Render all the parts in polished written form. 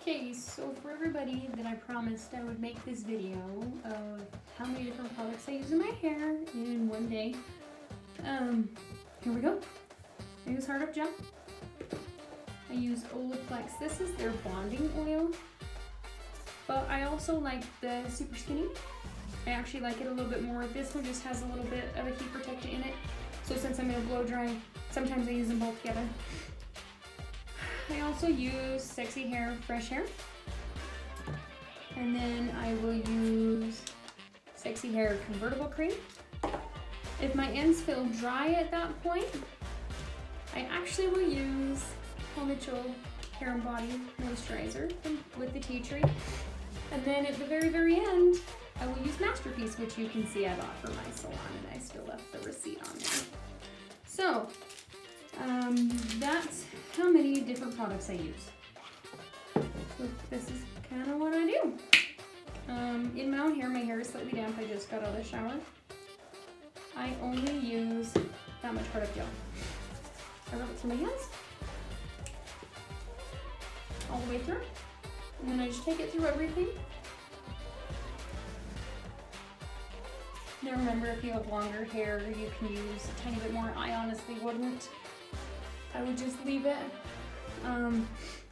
Okay, so for everybody that I promised I would make this video of how many different products I use in my hair in one day. Here we go. I use Hard Up Gel. I use Olaplex. This is their bonding oil. But I also like the Super Skinny. I actually like it a little bit more. This one just has a little bit of a heat protectant in it. So since I'm going to blow dry, sometimes I use them both together. I also use Sexy Hair Fresh Hair. And then I will use Sexy Hair Convertible Cream. If my ends feel dry at that point, I actually will use Paul Mitchell Hair and Body Moisturizer with the tea tree. And then at the very, very end, I will use Masterpiece, which you can see I bought for my salon, and I still left the receipt on there. So, that's how many different products I use. So this is kind of what I do. In my own hair, my hair is slightly damp. I just got out of the shower. I only use that much Hard Up Gel. I rub it through my hands, all the way through, and then I just take it through everything. Now remember, if you have longer hair, you can use a tiny bit more. I honestly wouldn't. I would just leave it.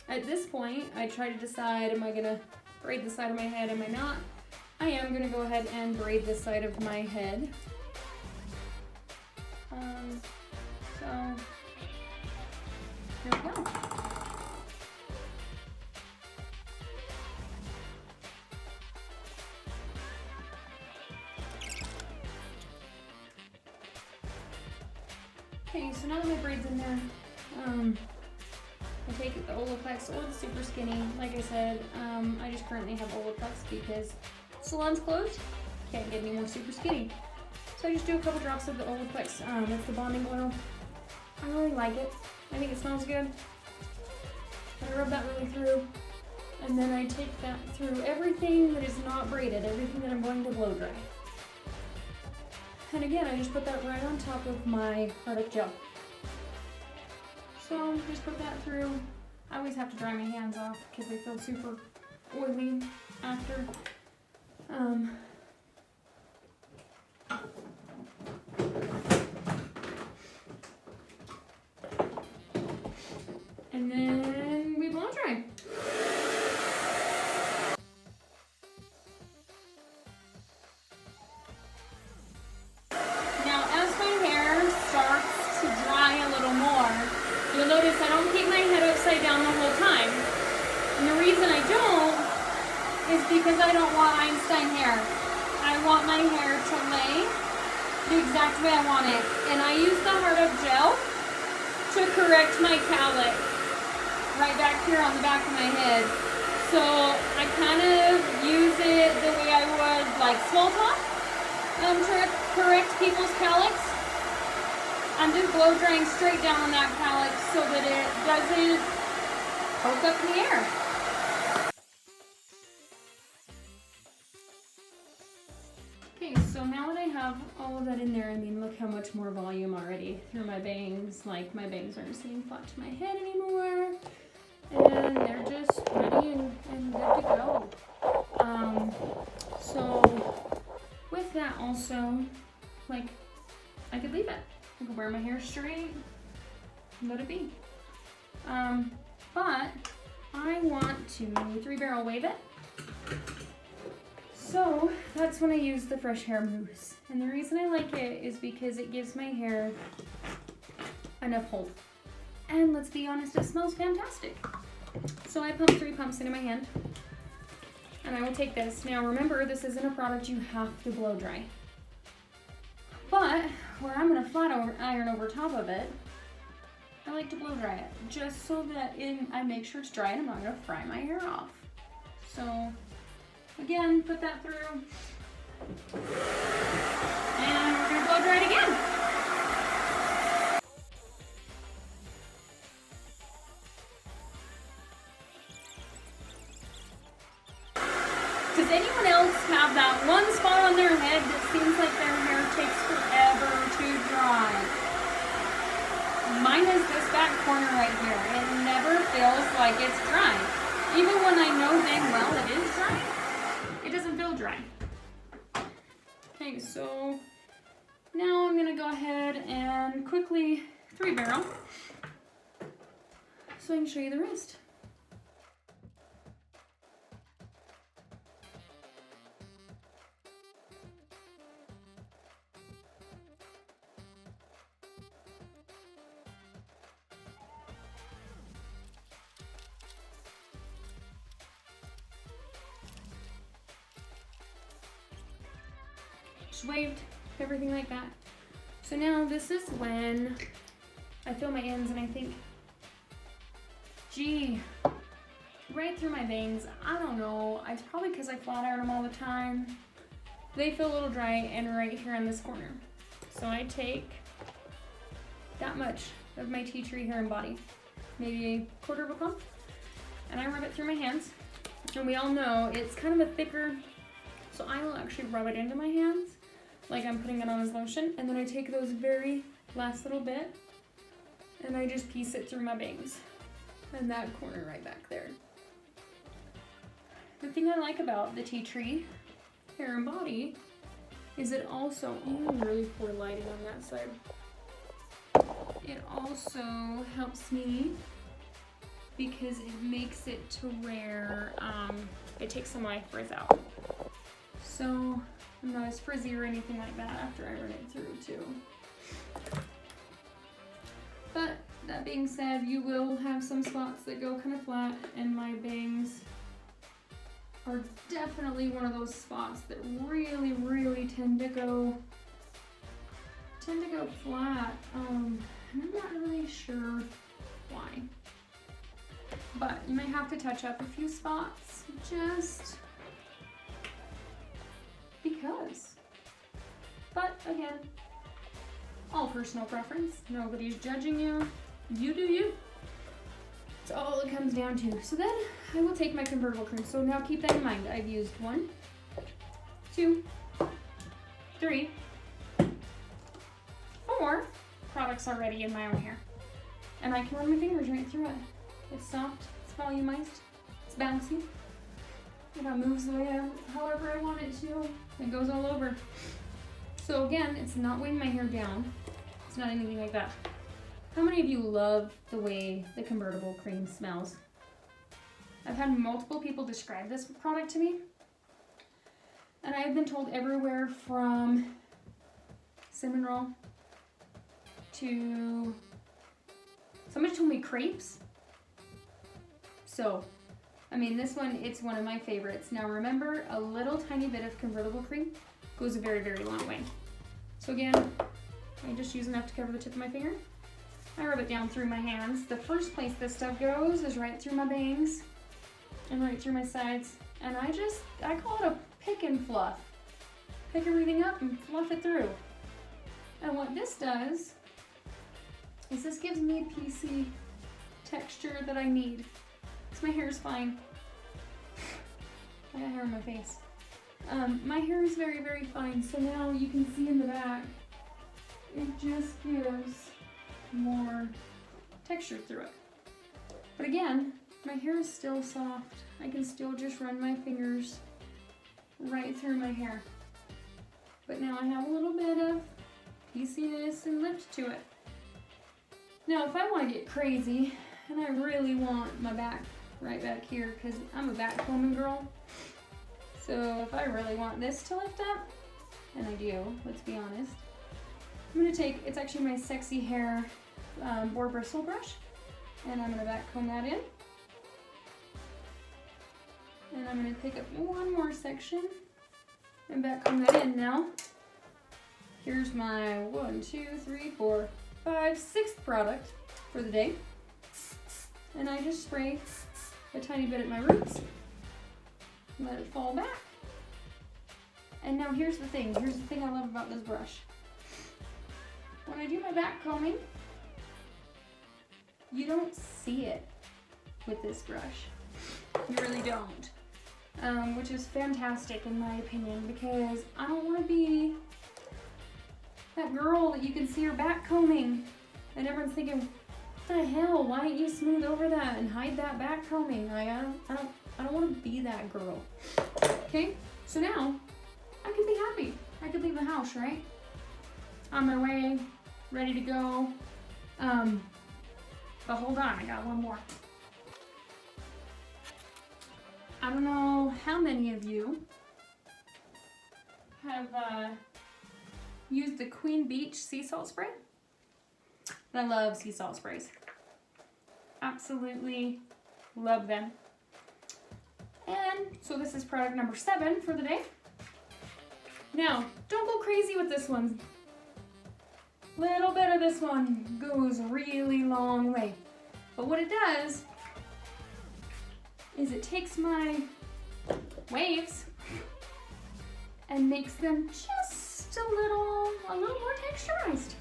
At this point, I try to decide, am I gonna braid the side of my head, am I not? I am gonna go ahead and braid this side of my head. So, here we go. Okay, so now that my braid's in there, I take the Olaplex or the Super Skinny. Like I said, I just currently have Olaplex because salon's closed. Can't get any more Super Skinny. So I just do a couple drops of the Olaplex. It's the bonding oil. I really like it. I think it smells good. I rub that really through. And then I take that through everything that is not braided, everything that I'm going to blow dry. And again, I just put that right on top of my Hard Up Gel. So just put that through. I always have to dry my hands off because they feel super oily after. And then we blow dry. You'll notice I don't keep my head upside down the whole time. And the reason I don't is because I don't want Einstein hair. I want my hair to lay the exact way I want it. And I use the Hard Up Gel to correct my cowlick right back here on the back of my head. So I kind of use it the way I would like small talk to correct people's cowlicks. I'm just blow drying straight down on that cowlick so that it doesn't poke up in the air. Okay, so now that I have all of that in there, I mean, look how much more volume already through my bangs. Like, my bangs aren't sitting flat to my head anymore. And they're just ready and good to go. So, with that also, like, I could leave it. I can wear my hair straight, let it be. But I want to 3-barrel wave it. So that's when I use the Fresh Hair Mousse. And the reason I like it is because it gives my hair enough hold. And let's be honest, it smells fantastic. So I pump 3 pumps into my hand. And I will take this. Now remember, this isn't a product you have to blow dry. But where I'm going to iron over top of it, I like to blow dry it just so that I make sure it's dry and I'm not going to fry my hair off. So again, put that through and we're going to blow dry it again. Does anyone else have that one spot on their head that seems like their hair takes forever to dry? Mine is this back corner right here. It never feels like it's dry. Even when I know dang well it is dry, it doesn't feel dry. Okay, so now I'm gonna go ahead and quickly 3-barrel so I can show you the rest. Waved, everything like that. So now this is when I feel my ends and I think, gee, right through my veins, I don't know, it's probably because I flat iron them all the time. They feel a little dry and right here in this corner. So I take that much of my tea tree hair and body, maybe a quarter of a pump, and I rub it through my hands. And we all know it's kind of a thicker, so I will actually rub it into my hands like I'm putting it on as lotion, and then I take those very last little bit and I just piece it through my bangs and that corner right back there. The thing I like about the tea tree hair and body is it also, really poor lighting on that side. It also helps me because it makes it to where it takes some of my frizz out. So I'm not as frizzy or anything like that after I run it through too. But that being said, you will have some spots that go kind of flat, and my bangs are definitely one of those spots that really tend to go flat. And I'm not really sure why. But you may have to touch up a few spots just because. But again, all personal preference. Nobody's judging you. You do you. That's all it comes down to. So then I will take my convertible cream. So now keep that in mind. I've used 1, 2, 3, 4 products already in my own hair. And I can run my fingers right through it. It's soft, it's volumized, it's bouncy. And it moves the way however I want it to. It goes all over. So again, it's not weighing my hair down. It's not anything like that. How many of you love the way the convertible cream smells? I've had multiple people describe this product to me. And I've been told everywhere from cinnamon roll to, somebody told me crepes. So, I mean, this one, it's one of my favorites. Now remember, a little tiny bit of convertible cream goes a very long way. So again, I just use enough to cover the tip of my finger. I rub it down through my hands. The first place this stuff goes is right through my bangs and right through my sides. And I call it a pick and fluff. Pick everything up and fluff it through. And what this does is this gives me a piecey texture that I need. Because my hair is fine. I got hair on my face. My hair is very fine. So now you can see in the back, it just gives more texture through it. But again, my hair is still soft. I can still just run my fingers right through my hair. But now I have a little bit of pieciness and lift to it. Now if I want to get crazy, and I really want my back right back here, because I'm a back combing girl, so if I really want this to lift up, and I do, let's be honest, I'm going to take, it's actually my Sexy Hair boar bristle brush, and I'm going to back comb that in. And I'm going to pick up one more section and back comb that in. Now, here's my 1, 2, 3, 4, 5, 6th product for the day. And I just spray a tiny bit at my roots, let it fall back. And now here's the thing I love about this brush. When I do my back combing, you don't see it with this brush. You really don't. Which is fantastic in my opinion, because I don't want to be that girl that you can see her back combing and everyone's thinking, the hell? Why don't you smooth over that and hide that back combing? Like, I don't want to be that girl. Okay, so now I can be happy. I could leave the house, right? On my way, ready to go. But hold on, I got one more. I don't know how many of you have used the Queen Beach sea salt spray. I love sea salt sprays. Absolutely love them. And so this is product number 7 for the day. Now, don't go crazy with this one. Little bit of this one goes a really long way. But what it does is it takes my waves and makes them just a little more texturized.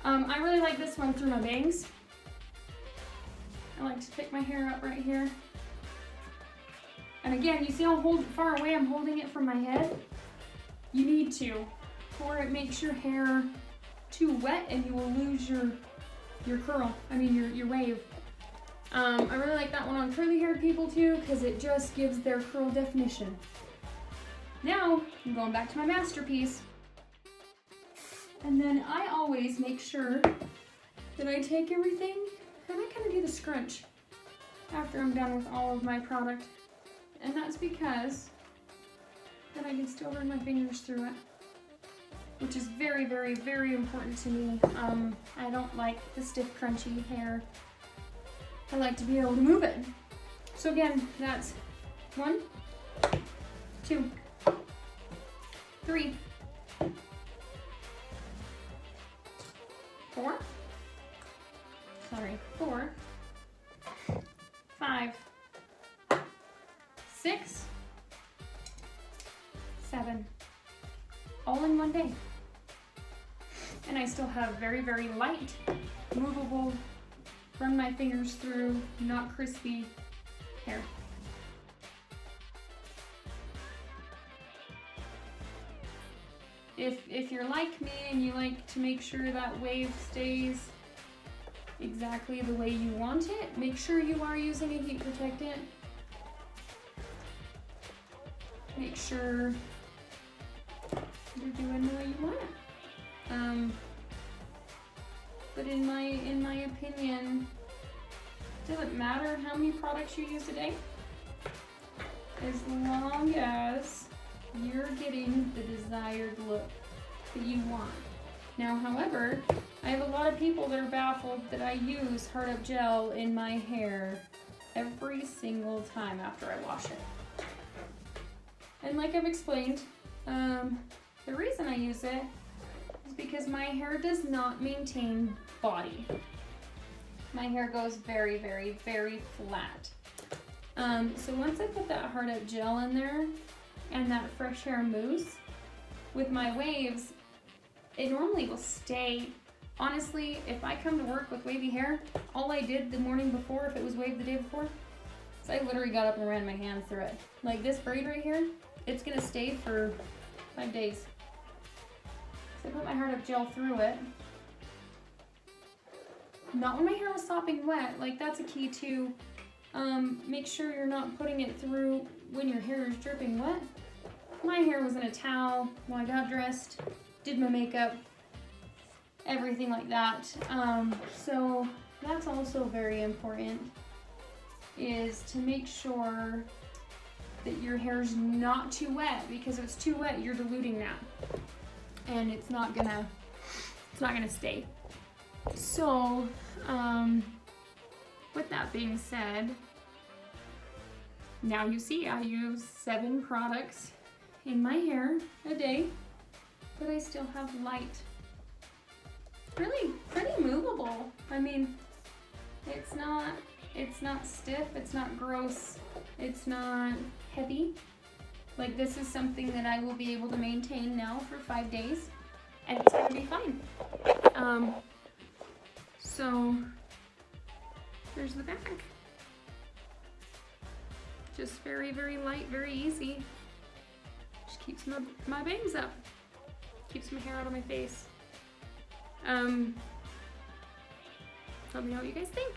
I really like this one through my bangs. I like to pick my hair up right here. And again, you see how far away I'm holding it from my head? You need to, or it makes your hair too wet and you will lose your curl, your wave. I really like that one on curly haired people too, because it just gives their curl definition. Now, I'm going back to my masterpiece. And then I always make sure that I take everything and I kind of do the scrunch after I'm done with all of my product. And that's because then I can still run my fingers through it, which is very, very, very important to me. I don't like the stiff, crunchy hair. I like to be able to move it. So again, that's 1, 2, 3, 4, 5, 6, 7, all in one day. And I still have very, very light, movable, run my fingers through, not crispy hair. If you're like me and you like to make sure that wave stays exactly the way you want it, make sure you are using a heat protectant. Make sure you're doing the way you want it. But in my opinion, it doesn't matter how many products you use a day, as long as you're getting the desired look that you want. Now, however, I have a lot of people that are baffled that I use Hard Up Gel in my hair every single time after I wash it. And like I've explained, the reason I use it is because my hair does not maintain body. My hair goes very, very, very flat. So once I put that Hard Up Gel in there and that fresh hair mousse with my waves, it normally will stay. Honestly, if I come to work with wavy hair, all I did the morning before, if it was waved the day before, is I literally got up and ran my hands through it. Like this braid right here, it's gonna stay for 5 days. So I put my Hard Up Gel through it. Not when my hair was sopping wet, like that's a key too. Make sure you're not putting it through when your hair is dripping wet. My hair was in a towel when I got dressed, did my makeup, everything like that. So that's also very important, is to make sure that your hair is not too wet, because if it's too wet, you're diluting that, and it's not gonna stay. So, with that being said, now you see I use 7 products in my hair a day, but I still have light. Really pretty movable. I mean, it's not stiff, it's not gross, it's not heavy. Like, this is something that I will be able to maintain now for 5 days, and it's gonna be fine. So there's the back. Just very, very light, very easy. Just keeps my bangs up. Keeps my hair out of my face. Let me know what you guys think.